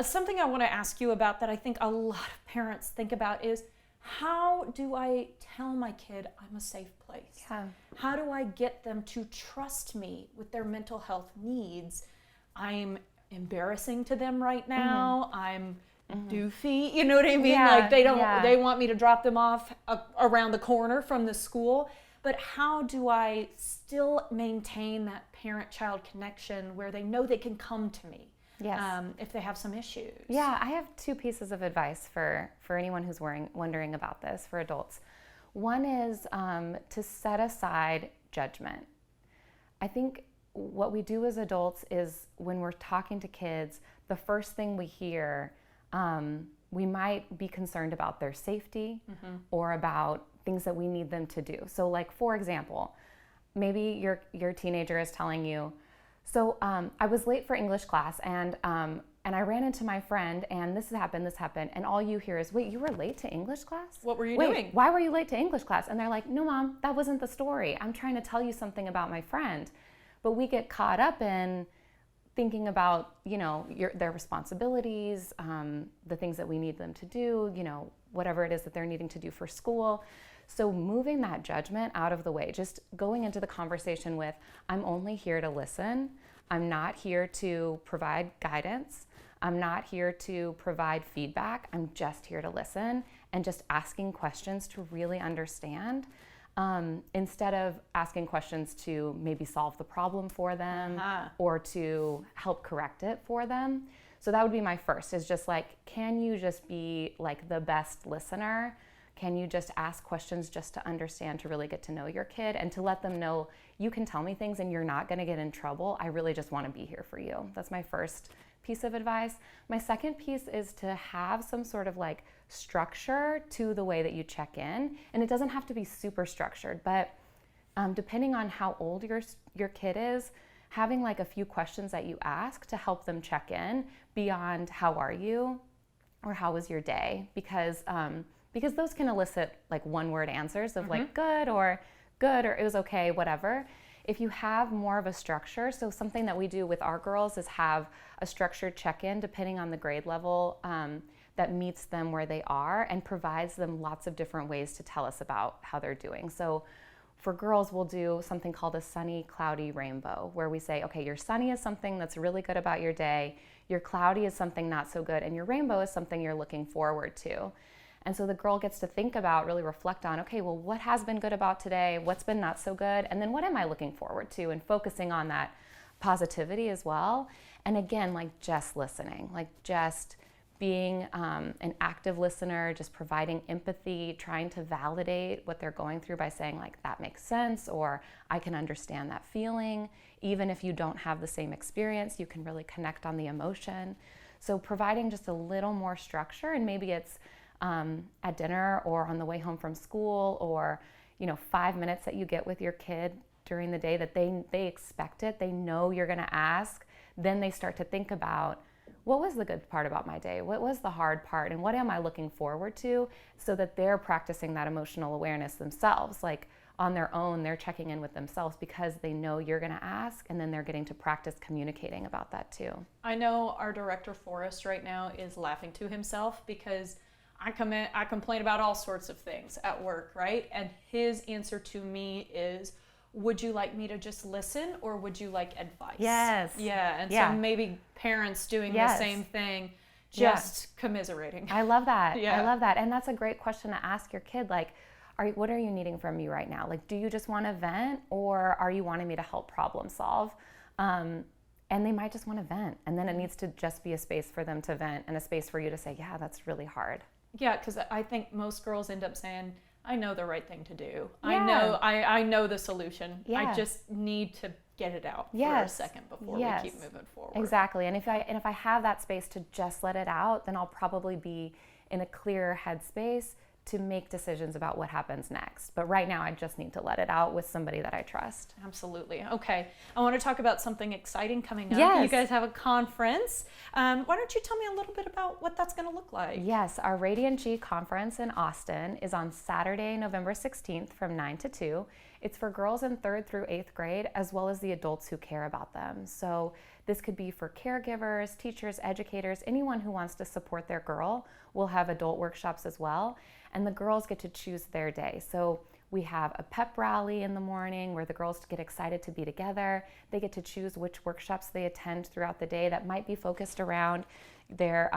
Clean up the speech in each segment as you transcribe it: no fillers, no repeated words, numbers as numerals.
Something I want to ask you about that I think a lot of parents think about is, how do I tell my kid I'm a safe place? Yeah. How do I get them to trust me with their mental health needs? I'm embarrassing to them right now. I'm doofy, you know what I mean? Yeah, Like they don't, yeah. they want me to drop them off around the corner from the school. But how do I still maintain that parent-child connection where they know they can come to me? Yes. If they have some issues. Yeah, I have two pieces of advice for anyone who's wondering about this, for adults. One is to set aside judgment. I think what we do as adults is when we're talking to kids, the first thing we hear, we might be concerned about their safety or about things that we need them to do. So like, for example, maybe your teenager is telling you, so I was late for English class and I ran into my friend and this happened, and all you hear is, wait, you were late to English class? What were you Wait, doing? why were you late to English class? And they're like, no, Mom, that wasn't the story. I'm trying to tell you something about my friend. But we get caught up in thinking about, their responsibilities, the things that we need them to do, whatever it is that they're needing to do for school. So moving that judgment out of the way, just going into the conversation with, I'm only here to listen. I'm not here to provide guidance. I'm not here to provide feedback. I'm just here to listen, and just asking questions to really understand, instead of asking questions to maybe solve the problem for them or to help correct it for them. So that would be my first, is just like, can you just be like the best listener? Can you just ask questions just to understand, to really get to know your kid, and to let them know you can tell me things and you're not going to get in trouble. I really just want to be here for you. That's my first piece of advice. My second piece is to have some sort of like structure to the way that you check in. And it doesn't have to be super structured, but depending on how old your kid is, having like a few questions that you ask to help them check in beyond how are you or how was your day, because those can elicit like one-word answers of like good or it was okay, whatever. If you have more of a structure, so something that we do with our girls is have a structured check-in depending on the grade level that meets them where they are and provides them lots of different ways to tell us about how they're doing. So for girls, we'll do something called a sunny, cloudy rainbow, where we say, okay, your sunny is something that's really good about your day, your cloudy is something not so good, and your rainbow is something you're looking forward to. And so the girl gets to think about, really reflect on, okay, well, what has been good about today? What's been not so good? And then what am I looking forward to? And focusing on that positivity as well. And again, like just listening, like just being an active listener, just providing empathy, trying to validate what they're going through by saying like, that makes sense, or I can understand that feeling. Even if you don't have the same experience, you can really connect on the emotion. So providing just a little more structure, and maybe it's at dinner or on the way home from school, or 5 minutes that you get with your kid during the day that they expect it, they know you're going to ask. Then they start to think about, what was the good part about my day? What was the hard part? And what am I looking forward to? So that they're practicing that emotional awareness themselves. Like on their own, they're checking in with themselves because they know you're going to ask, and then they're getting to practice communicating about that too. I know our director, Forrest, right now is laughing to himself because I complain about all sorts of things at work, right? And his answer to me is, would you like me to just listen, or would you like advice? Yes. Yeah, and Yeah. so maybe parents doing Yes. the same thing, just commiserating. I love that. Yeah. I love that. And that's a great question to ask your kid. Like, what are you needing from me right now? Like, do you just want to vent, or are you wanting me to help problem solve? And they might just want to vent. And then it needs to just be a space for them to vent, and a space for you to say, yeah, that's really hard. Yeah, because I think most girls end up saying, I know the right thing to do. Yeah. I know the solution. Yeah. I just need to get it out for a Yes. second before Yes. we keep moving forward. Exactly. And if I have that space to just let it out, then I'll probably be in a clearer headspace to make decisions about what happens next. But right now, I just need to let it out with somebody that I trust. Absolutely. Okay. I want to talk about something exciting coming up. Yes. You guys have a conference. Why don't you tell me a little bit about what that's going to look like? Yes, our Radiant G conference in Austin is on Saturday, November 16th from 9 to 2. It's for girls in 3rd through 8th grade, as well as the adults who care about them. So This could be for caregivers, teachers, educators, anyone who wants to support their girl. We'll have adult workshops as well. And the girls get to choose their day. So we have a pep rally in the morning where the girls get excited to be together. They get to choose which workshops they attend throughout the day that might be focused around their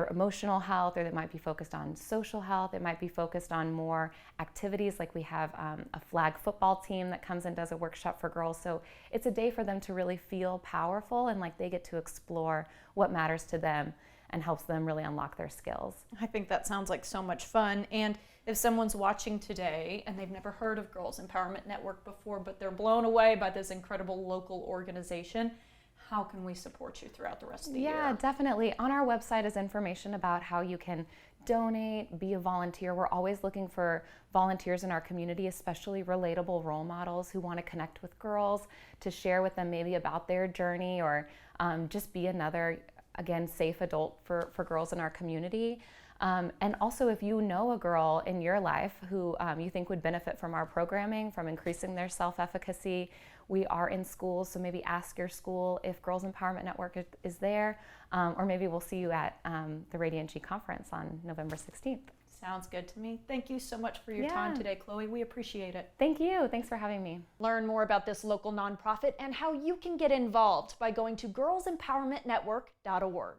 emotional health, or that might be focused on social health. It might be focused on more activities, like we have a flag football team that comes and does a workshop for girls. So it's a day for them to really feel powerful and like they get to explore what matters to them and helps them really unlock their skills. I think that sounds like so much fun. And if someone's watching today and they've never heard of Girls Empowerment Network before, but they're blown away by this incredible local organization, how can we support you throughout the rest of the year? Yeah, definitely. On our website is information about how you can donate, be a volunteer. We're always looking for volunteers in our community, especially relatable role models who want to connect with girls, to share with them maybe about their journey, or just be another, again, safe adult for girls in our community. And also, if you know a girl in your life who you think would benefit from our programming, from increasing their self-efficacy, we are in schools, so maybe ask your school if Girls Empowerment Network is there, or maybe we'll see you at the Radiant G Conference on November 16th. Sounds good to me. Thank you so much for your time today, Chloe. We appreciate it. Thank you. Thanks for having me. Learn more about this local nonprofit and how you can get involved by going to girlsempowermentnetwork.org.